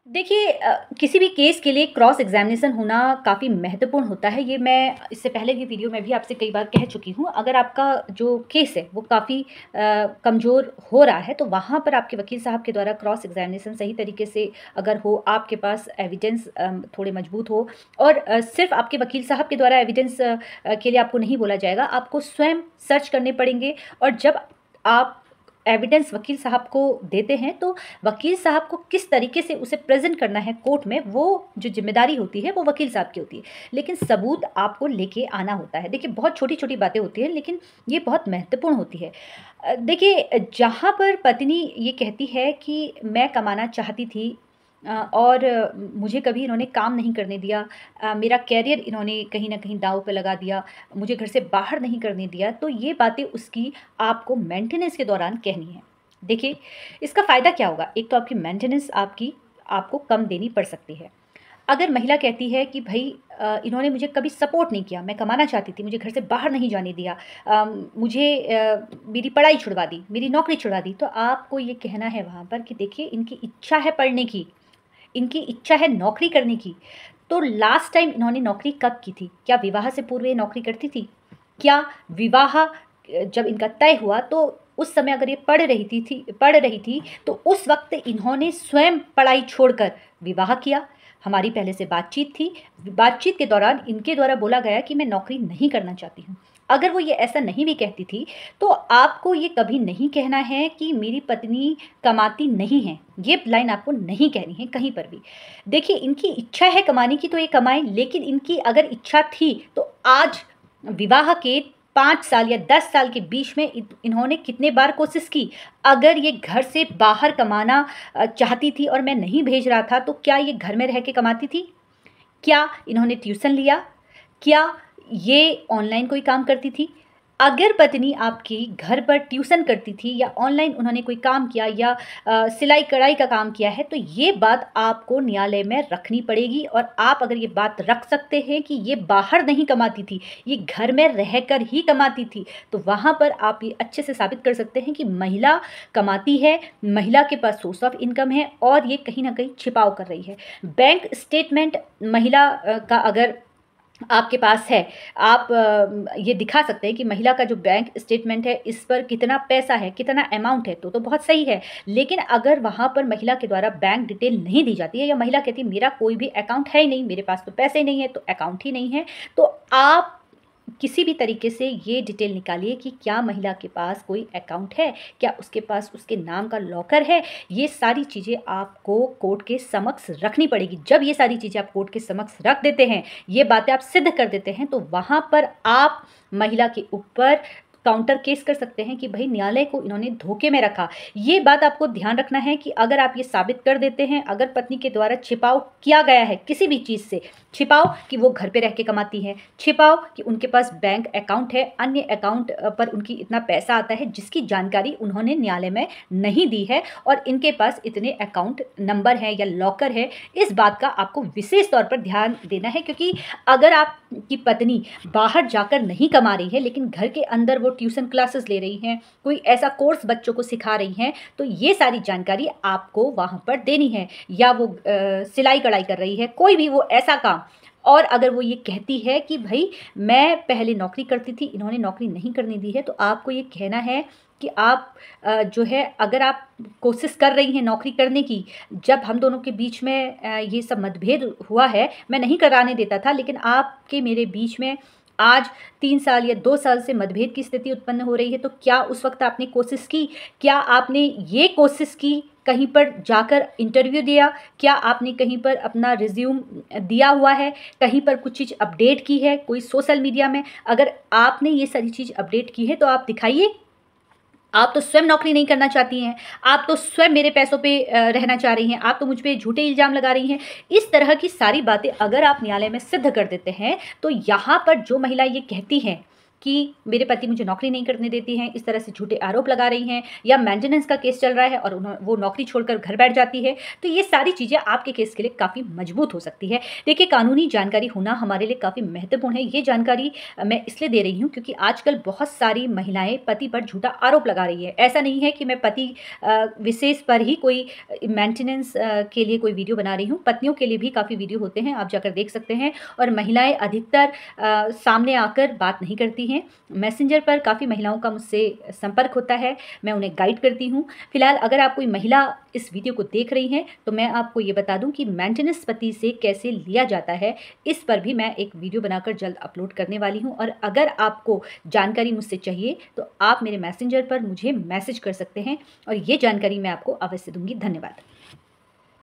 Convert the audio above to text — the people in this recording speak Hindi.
देखिए किसी भी केस के लिए क्रॉस एग्जामिनेशन होना काफ़ी महत्वपूर्ण होता है। ये मैं इससे पहले की वीडियो में भी आपसे कई बार कह चुकी हूँ। अगर आपका जो केस है वो काफ़ी कमज़ोर हो रहा है तो वहाँ पर आपके वकील साहब के द्वारा क्रॉस एग्जामिनेशन सही तरीके से अगर हो, आपके पास एविडेंस थोड़े मजबूत हो और सिर्फ आपके वकील साहब के द्वारा एविडेंस के लिए आपको नहीं बोला जाएगा, आपको स्वयं सर्च करने पड़ेंगे। और जब आप एविडेंस वकील साहब को देते हैं तो वकील साहब को किस तरीके से उसे प्रेजेंट करना है कोर्ट में, वो जो जिम्मेदारी होती है वो वकील साहब की होती है, लेकिन सबूत आपको लेके आना होता है। देखिए बहुत छोटी छोटी बातें होती हैं लेकिन ये बहुत महत्वपूर्ण होती है। देखिए जहाँ पर पत्नी ये कहती है कि मैं कमाना चाहती थी और मुझे कभी इन्होंने काम नहीं करने दिया, मेरा करियर इन्होंने कहीं न कहीं दाँव पे लगा दिया, मुझे घर से बाहर नहीं करने दिया, तो ये बातें उसकी आपको मेंटेनेंस के दौरान कहनी है। देखिए, इसका फ़ायदा क्या होगा? एक तो आपकी मेंटेनेंस आपको कम देनी पड़ सकती है। अगर महिला कहती है कि भई इन्होंने मुझे कभी सपोर्ट नहीं किया, मैं कमाना चाहती थी, मुझे घर से बाहर नहीं जाने दिया, मुझे मेरी पढ़ाई छुड़वा दी, मेरी नौकरी छुड़वा दी, तो आपको ये कहना है वहाँ पर कि देखिए इनकी इच्छा है पढ़ने की, इनकी इच्छा है नौकरी करने की, तो लास्ट टाइम इन्होंने नौकरी कब की थी? क्या विवाह से पूर्व ये नौकरी करती थी? क्या विवाह जब इनका तय हुआ तो उस समय अगर ये पढ़ रही थी तो उस वक़्त इन्होंने स्वयं पढ़ाई छोड़कर विवाह किया। हमारी पहले से बातचीत थी, बातचीत के दौरान इनके द्वारा बोला गया कि मैं नौकरी नहीं करना चाहती हूँ। अगर वो ये ऐसा नहीं भी कहती थी, तो आपको ये कभी नहीं कहना है कि मेरी पत्नी कमाती नहीं है। ये लाइन आपको नहीं कहनी है कहीं पर भी। देखिए इनकी इच्छा है कमाने की तो ये कमाएँ, लेकिन इनकी अगर इच्छा थी तो आज विवाह के 5 साल या 10 साल के बीच में इन्होंने कितने बार कोशिश की? अगर ये घर से बाहर कमाना चाहती थी और मैं नहीं भेज रहा था, तो क्या ये घर में रह के कमाती थी? क्या इन्होंने ट्यूशन लिया? क्या ये ऑनलाइन कोई काम करती थी? अगर पत्नी आपकी घर पर ट्यूशन करती थी या ऑनलाइन उन्होंने कोई काम किया या सिलाई-कढ़ाई का काम किया है, तो ये बात आपको न्यायालय में रखनी पड़ेगी। और आप अगर ये बात रख सकते हैं कि ये बाहर नहीं कमाती थी, ये घर में रहकर ही कमाती थी, तो वहाँ पर आप ये अच्छे से साबित कर सकते हैं कि महिला कमाती है, महिला के पास सोर्स ऑफ इनकम है और ये कहीं न कहीं छिपाव कर रही है। बैंक स्टेटमेंट महिला का अगर आपके पास है, आप ये दिखा सकते हैं कि महिला का जो बैंक स्टेटमेंट है, इस पर कितना पैसा है, कितना अमाउंट है, तो बहुत सही है। लेकिन अगर वहाँ पर महिला के द्वारा बैंक डिटेल नहीं दी जाती है या महिला कहती है मेरा कोई भी अकाउंट है ही नहीं, मेरे पास तो पैसे नहीं है, तो अकाउंट ही नहीं है, तो आप किसी भी तरीके से ये डिटेल निकालिए कि क्या महिला के पास कोई अकाउंट है, क्या उसके पास उसके नाम का लॉकर है। ये सारी चीज़ें आपको कोर्ट के समक्ष रखनी पड़ेगी। जब ये सारी चीज़ें आप कोर्ट के समक्ष रख देते हैं, ये बातें आप सिद्ध कर देते हैं, तो वहाँ पर आप महिला के ऊपर काउंटर केस कर सकते हैं कि भई न्यायालय को इन्होंने धोखे में रखा। ये बात आपको ध्यान रखना है कि अगर आप ये साबित कर देते हैं, अगर पत्नी के द्वारा छिपाव किया गया है किसी भी चीज़ से, छिपाव कि वो घर पे रह के कमाती है, छिपाव कि उनके पास बैंक अकाउंट है, अन्य अकाउंट पर उनकी इतना पैसा आता है जिसकी जानकारी उन्होंने न्यायालय में नहीं दी है और इनके पास इतने अकाउंट नंबर है या लॉकर है, इस बात का आपको विशेष तौर पर ध्यान देना है। क्योंकि अगर आपकी पत्नी बाहर जाकर नहीं कमा रही है लेकिन घर के अंदर वो ट्यूशन क्लासेस ले रही हैं, कोई ऐसा कोर्स बच्चों को सिखा रही हैं, तो ये सारी जानकारी आपको वहाँ पर देनी है। या वो सिलाई कढ़ाई कर रही है, कोई भी वो ऐसा काम, और अगर वो ये कहती है कि भई मैं पहले नौकरी करती थी, इन्होंने नौकरी नहीं करने दी है, तो आपको ये कहना है कि आप जो है अगर आप कोशिश कर रही हैं नौकरी करने की, जब हम दोनों के बीच में ये सब मतभेद हुआ है, मैं नहीं कराने देता था, लेकिन आपके मेरे बीच में आज 3 साल या 2 साल से मतभेद की स्थिति उत्पन्न हो रही है, तो क्या उस वक़्त आपने कोशिश की? क्या आपने ये कोशिश की कहीं पर जाकर इंटरव्यू दिया? क्या आपने कहीं पर अपना रिज़्यूम दिया हुआ है? कहीं पर कुछ चीज़ अपडेट की है कोई सोशल मीडिया में? अगर आपने ये सारी चीज़ अपडेट की है तो आप दिखाइए। आप तो स्वयं नौकरी नहीं करना चाहती हैं, आप तो स्वयं मेरे पैसों पे रहना चाह रही हैं, आप तो मुझ पे झूठे इल्ज़ाम लगा रही हैं। इस तरह की सारी बातें अगर आप न्यायालय में सिद्ध कर देते हैं, तो यहाँ पर जो महिला ये कहती हैं कि मेरे पति मुझे नौकरी नहीं करने देती हैं, इस तरह से झूठे आरोप लगा रही हैं, या मेंटेनेंस का केस चल रहा है और वो नौकरी छोड़कर घर बैठ जाती है, तो ये सारी चीज़ें आपके केस के लिए काफ़ी मजबूत हो सकती है। देखिए, कानूनी जानकारी होना हमारे लिए काफ़ी महत्वपूर्ण है। ये जानकारी मैं इसलिए दे रही हूँ क्योंकि आजकल बहुत सारी महिलाएं पति पर झूठा आरोप लगा रही है। ऐसा नहीं है कि मैं पति विशेष पर ही कोई मेंटेनेंस के लिए कोई वीडियो बना रही हूँ, पत्नियों के लिए भी काफ़ी वीडियो होते हैं, आप जाकर देख सकते हैं। और महिलाएं अधिकतर सामने आकर बात नहीं करती हैं। मैसेंजर पर काफ़ी महिलाओं का मुझसे संपर्क होता है, मैं उन्हें गाइड करती हूँ। फिलहाल अगर आप कोई महिला इस वीडियो को देख रही हैं तो मैं आपको ये बता दूं कि मेंटेनेंस पति से कैसे लिया जाता है, इस पर भी मैं एक वीडियो बनाकर जल्द अपलोड करने वाली हूँ। और अगर आपको जानकारी मुझसे चाहिए तो आप मेरे मैसेंजर पर मुझे मैसेज कर सकते हैं और ये जानकारी मैं आपको अवश्य दूंगी। धन्यवाद।